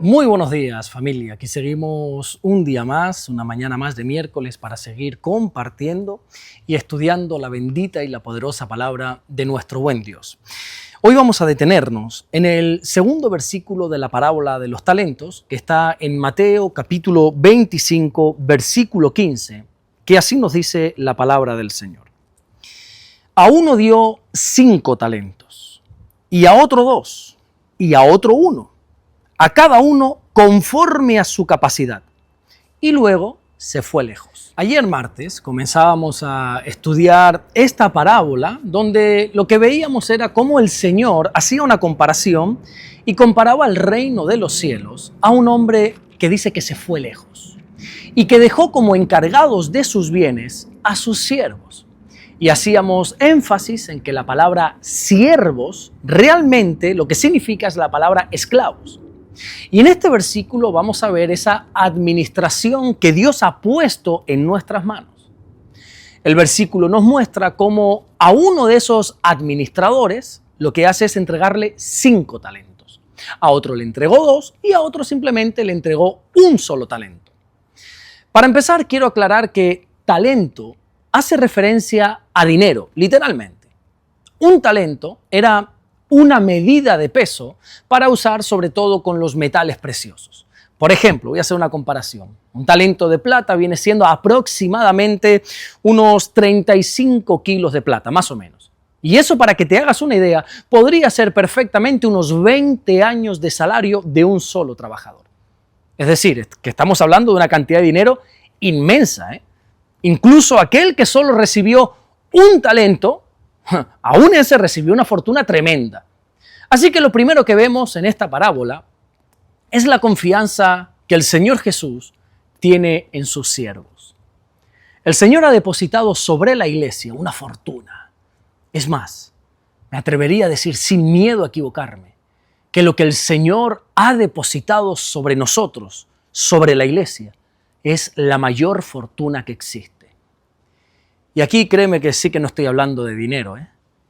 Muy buenos días, familia. Aquí seguimos un día más, una mañana más de miércoles para seguir compartiendo y estudiando la bendita y la poderosa palabra de nuestro buen Dios. Hoy vamos a detenernos en el segundo versículo de la parábola de los talentos, que está en Mateo capítulo 25, versículo 15, que así nos dice la palabra del Señor. A uno dio 5 talentos, y a otro 2, y a otro 1. A cada uno conforme a su capacidad. Y luego se fue lejos. Ayer martes comenzábamos a estudiar esta parábola donde lo que veíamos era cómo el Señor hacía una comparación y comparaba el reino de los cielos a un hombre que dice que se fue lejos y que dejó como encargados de sus bienes a sus siervos. Y hacíamos énfasis en que la palabra siervos realmente lo que significa es la palabra esclavos. Y en este versículo vamos a ver esa administración que Dios ha puesto en nuestras manos. El versículo nos muestra cómo a uno de esos administradores lo que hace es entregarle 5 talentos. A otro le entregó 2 y a otro simplemente le entregó un solo talento. Para empezar, quiero aclarar que talento hace referencia a dinero, literalmente. Un talento era una medida de peso para usar sobre todo con los metales preciosos. Por ejemplo, voy a hacer una comparación. Un talento de plata viene siendo aproximadamente unos 35 kilos de plata, más o menos. Y eso, para que te hagas una idea, podría ser perfectamente unos 20 años de salario de un solo trabajador. Es decir, que estamos hablando de una cantidad de dinero inmensa, ¿eh? Incluso aquel que solo recibió un talento, aún ese recibió una fortuna tremenda. Así que lo primero que vemos en esta parábola es la confianza que el Señor Jesús tiene en sus siervos. El Señor ha depositado sobre la iglesia una fortuna. Es más, me atrevería a decir sin miedo a equivocarme, que lo que el Señor ha depositado sobre nosotros, sobre la iglesia, es la mayor fortuna que existe. Y aquí créeme que sí que no estoy hablando de dinero,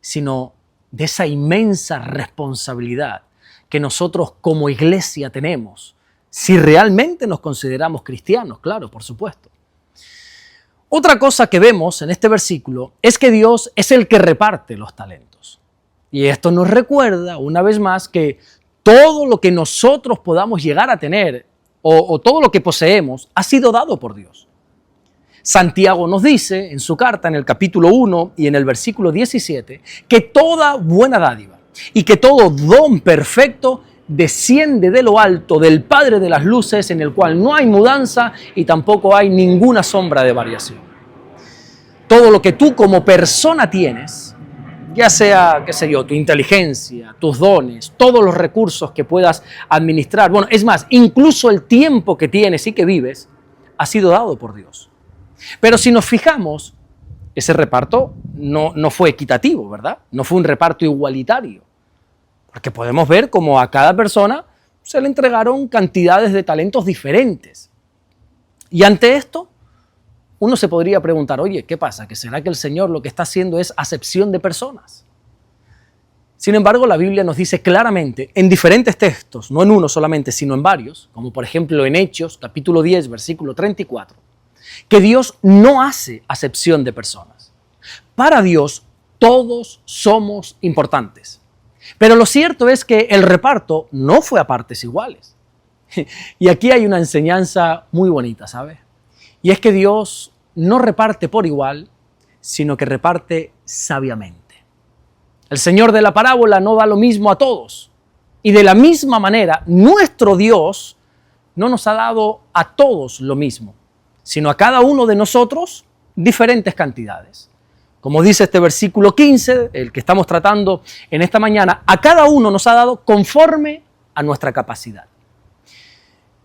sino de esa inmensa responsabilidad que nosotros como iglesia tenemos, si realmente nos consideramos cristianos, claro, por supuesto. Otra cosa que vemos en este versículo es que Dios es el que reparte los talentos. Y esto nos recuerda una vez más que todo lo que nosotros podamos llegar a tener o todo lo que poseemos ha sido dado por Dios. Santiago nos dice en su carta, en el capítulo 1 y en el versículo 17, que toda buena dádiva y que todo don perfecto desciende de lo alto del Padre de las luces, en el cual no hay mudanza y tampoco hay ninguna sombra de variación. Todo lo que tú como persona tienes, ya sea, qué sé yo, tu inteligencia, tus dones, todos los recursos que puedas administrar, bueno, es más, incluso el tiempo que tienes y que vives, ha sido dado por Dios. Pero si nos fijamos, ese reparto no fue equitativo, ¿verdad? No fue un reparto igualitario. Porque podemos ver cómo a cada persona se le entregaron cantidades de talentos diferentes. Y ante esto, uno se podría preguntar, oye, ¿qué pasa? ¿Que será que el Señor lo que está haciendo es acepción de personas? Sin embargo, la Biblia nos dice claramente, en diferentes textos, no en uno solamente, sino en varios, como por ejemplo en Hechos, capítulo 10, versículo 34, que Dios no hace acepción de personas. Para Dios, todos somos importantes. Pero lo cierto es que el reparto no fue a partes iguales. Y aquí hay una enseñanza muy bonita, ¿sabes? Y es que Dios no reparte por igual, sino que reparte sabiamente. El Señor de la parábola no da lo mismo a todos. Y de la misma manera, nuestro Dios no nos ha dado a todos lo mismo, sino a cada uno de nosotros diferentes cantidades. Como dice este versículo 15, el que estamos tratando en esta mañana, a cada uno nos ha dado conforme a nuestra capacidad.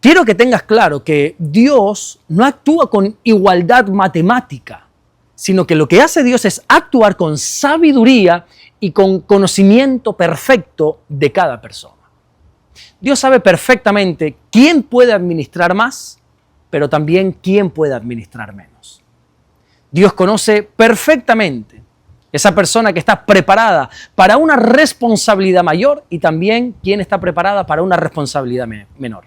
Quiero que tengas claro que Dios no actúa con igualdad matemática, sino que lo que hace Dios es actuar con sabiduría y con conocimiento perfecto de cada persona. Dios sabe perfectamente quién puede administrar más, pero también quién puede administrar menos. Dios conoce perfectamente esa persona que está preparada para una responsabilidad mayor y también quién está preparada para una responsabilidad menor.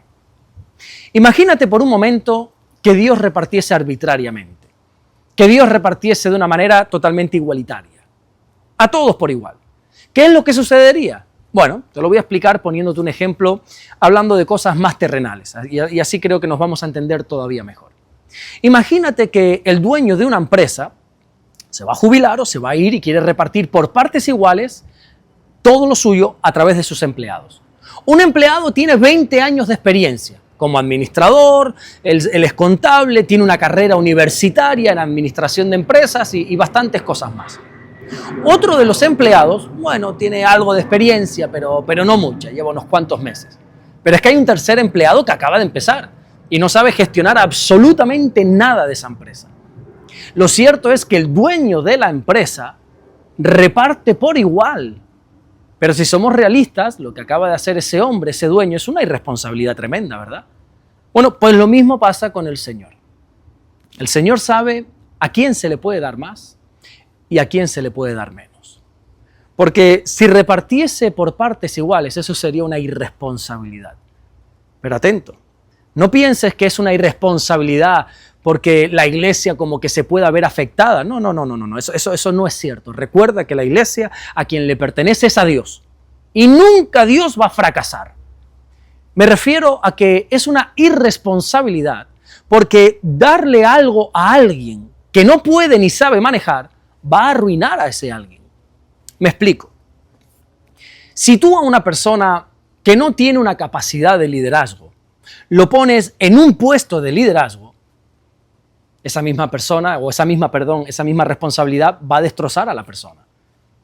Imagínate por un momento que Dios repartiese arbitrariamente, que Dios repartiese de una manera totalmente igualitaria, a todos por igual. ¿Qué es lo que sucedería? Bueno, te lo voy a explicar poniéndote un ejemplo, hablando de cosas más terrenales, y así creo que nos vamos a entender todavía mejor. Imagínate que el dueño de una empresa se va a jubilar o se va a ir y quiere repartir por partes iguales todo lo suyo a través de sus empleados. Un empleado tiene 20 años de experiencia como administrador, él es contable, tiene una carrera universitaria en administración de empresas y bastantes cosas más. Otro de los empleados, bueno, tiene algo de experiencia, pero no mucha, lleva unos cuantos meses. Pero es que hay un tercer empleado que acaba de empezar y no sabe gestionar absolutamente nada de esa empresa. Lo cierto es que el dueño de la empresa reparte por igual. Pero si somos realistas, lo que acaba de hacer ese hombre, ese dueño, es una irresponsabilidad tremenda, ¿verdad? Bueno, pues lo mismo pasa con el Señor. El Señor sabe a quién se le puede dar más y a quién se le puede dar menos. Porque si repartiese por partes iguales, eso sería una irresponsabilidad. Pero atento, no pienses que es una irresponsabilidad porque la iglesia como que se pueda ver afectada. No, eso no es cierto. Recuerda que la iglesia a quien le pertenece es a Dios. Y nunca Dios va a fracasar. Me refiero a que es una irresponsabilidad porque darle algo a alguien que no puede ni sabe manejar va a arruinar a ese alguien. Me explico. Si tú a una persona que no tiene una capacidad de liderazgo lo pones en un puesto de liderazgo, esa misma responsabilidad va a destrozar a la persona.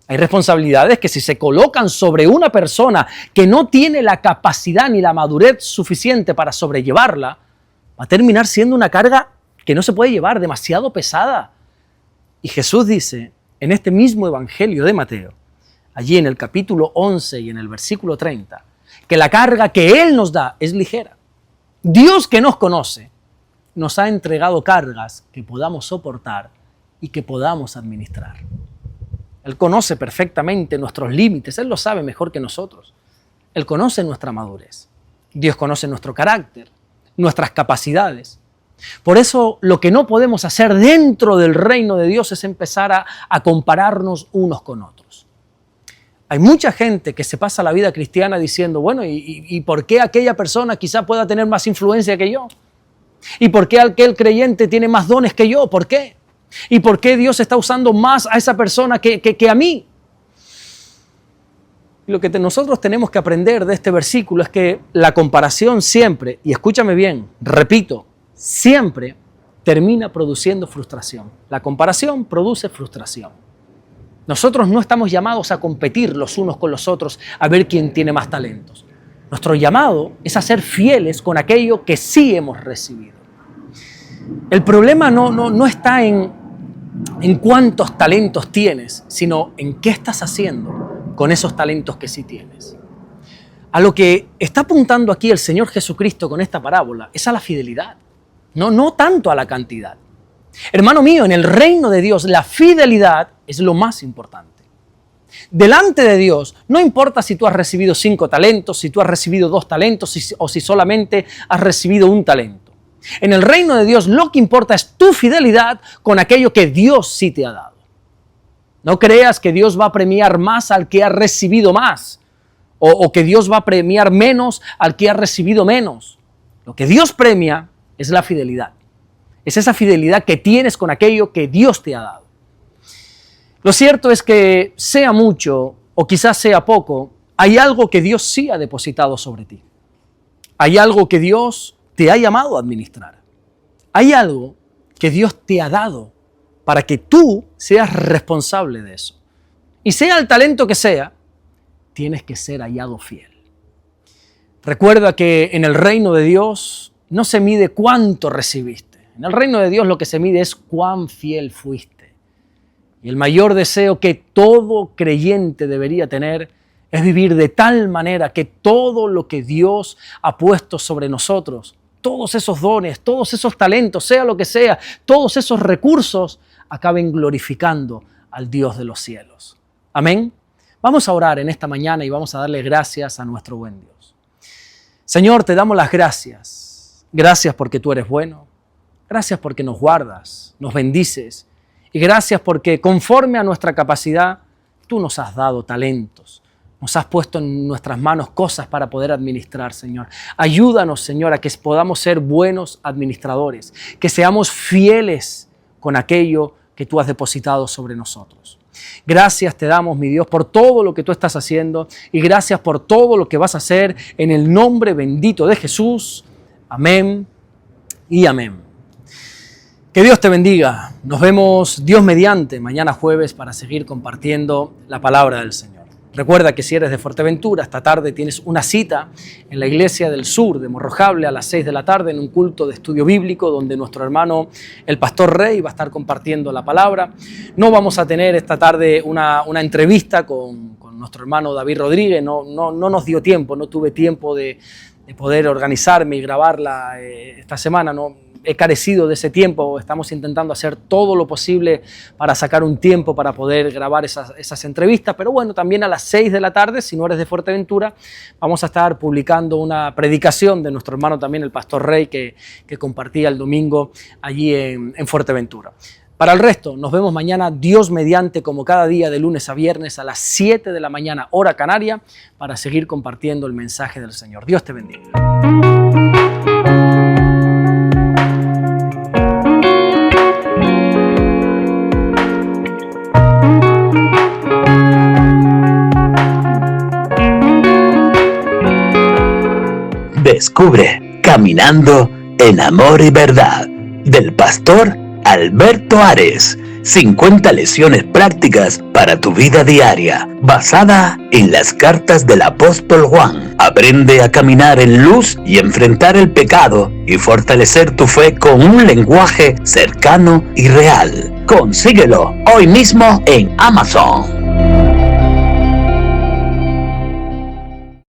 Hay responsabilidades que si se colocan sobre una persona que no tiene la capacidad ni la madurez suficiente para sobrellevarla, va a terminar siendo una carga que no se puede llevar, demasiado pesada. Y Jesús dice en este mismo Evangelio de Mateo, allí en el capítulo 11 y en el versículo 30, que la carga que Él nos da es ligera. Dios que nos conoce nos ha entregado cargas que podamos soportar y que podamos administrar. Él conoce perfectamente nuestros límites, Él lo sabe mejor que nosotros. Él conoce nuestra madurez. Dios conoce nuestro carácter, nuestras capacidades. Por eso lo que no podemos hacer dentro del reino de Dios es empezar a compararnos unos con otros. Hay mucha gente que se pasa la vida cristiana diciendo, bueno, ¿y por qué aquella persona quizá pueda tener más influencia que yo? ¿Y por qué aquel creyente tiene más dones que yo? ¿Por qué? ¿Y por qué Dios está usando más a esa persona que a mí? Lo que nosotros tenemos que aprender de este versículo es que la comparación siempre, y escúchame bien, repito, siempre termina produciendo frustración. La comparación produce frustración. Nosotros no estamos llamados a competir los unos con los otros a ver quién tiene más talentos. Nuestro llamado es a ser fieles con aquello que sí hemos recibido. El problema no está en cuántos talentos tienes, sino en qué estás haciendo con esos talentos que sí tienes. A lo que está apuntando aquí el Señor Jesucristo con esta parábola es a la fidelidad, no tanto a la cantidad. Hermano mío, en el reino de Dios la fidelidad es lo más importante. Delante de Dios, no importa si tú has recibido 5 talentos, si tú has recibido 2 talentos o si solamente has recibido 1 talento. En el reino de Dios lo que importa es tu fidelidad con aquello que Dios sí te ha dado. No creas que Dios va a premiar más al que ha recibido más o que Dios va a premiar menos al que ha recibido menos. Lo que Dios premia es la fidelidad. Es esa fidelidad que tienes con aquello que Dios te ha dado. Lo cierto es que sea mucho o quizás sea poco, hay algo que Dios sí ha depositado sobre ti. Hay algo que Dios te ha llamado a administrar. Hay algo que Dios te ha dado para que tú seas responsable de eso. Y sea el talento que sea, tienes que ser hallado fiel. Recuerda que en el reino de Dios no se mide cuánto recibiste. En el reino de Dios lo que se mide es cuán fiel fuiste. Y el mayor deseo que todo creyente debería tener es vivir de tal manera que todo lo que Dios ha puesto sobre nosotros, todos esos dones, todos esos talentos, sea lo que sea, todos esos recursos, acaben glorificando al Dios de los cielos. Amén. Vamos a orar en esta mañana y vamos a darle gracias a nuestro buen Dios. Señor, te damos las gracias Gracias porque tú eres bueno. Gracias porque nos guardas, nos bendices. Y gracias porque conforme a nuestra capacidad, tú nos has dado talentos. Nos has puesto en nuestras manos cosas para poder administrar, Señor. Ayúdanos, Señor, a que podamos ser buenos administradores, que seamos fieles con aquello que tú has depositado sobre nosotros. Gracias te damos, mi Dios, por todo lo que tú estás haciendo y gracias por todo lo que vas a hacer en el nombre bendito de Jesús. Amén y amén. Que Dios te bendiga. Nos vemos Dios mediante mañana jueves para seguir compartiendo la palabra del Señor. Recuerda que si eres de Fuerteventura, esta tarde tienes una cita en la iglesia del sur de Morrojable a las 6 de la tarde en un culto de estudio bíblico donde nuestro hermano, el pastor Rey, va a estar compartiendo la palabra. No vamos a tener esta tarde una entrevista con nuestro hermano David Rodríguez, no nos dio tiempo, no tuve tiempo de poder organizarme y grabarla esta semana, no. He carecido de ese tiempo, estamos intentando hacer todo lo posible para sacar un tiempo para poder grabar esas entrevistas, pero bueno, también a las 6 de la tarde, si no eres de Fuerteventura, vamos a estar publicando una predicación de nuestro hermano también, el pastor Rey, que compartía el domingo allí en Fuerteventura. Para el resto, nos vemos mañana, Dios mediante, como cada día de lunes a viernes a las 7 de la mañana, hora canaria, para seguir compartiendo el mensaje del Señor. Dios te bendiga. Descubre Caminando en Amor y Verdad del pastor Alberto Ares. 50 lecciones prácticas para tu vida diaria, basada en las cartas del apóstol Juan. Aprende a caminar en luz y enfrentar el pecado y fortalecer tu fe con un lenguaje cercano y real. Consíguelo hoy mismo en Amazon.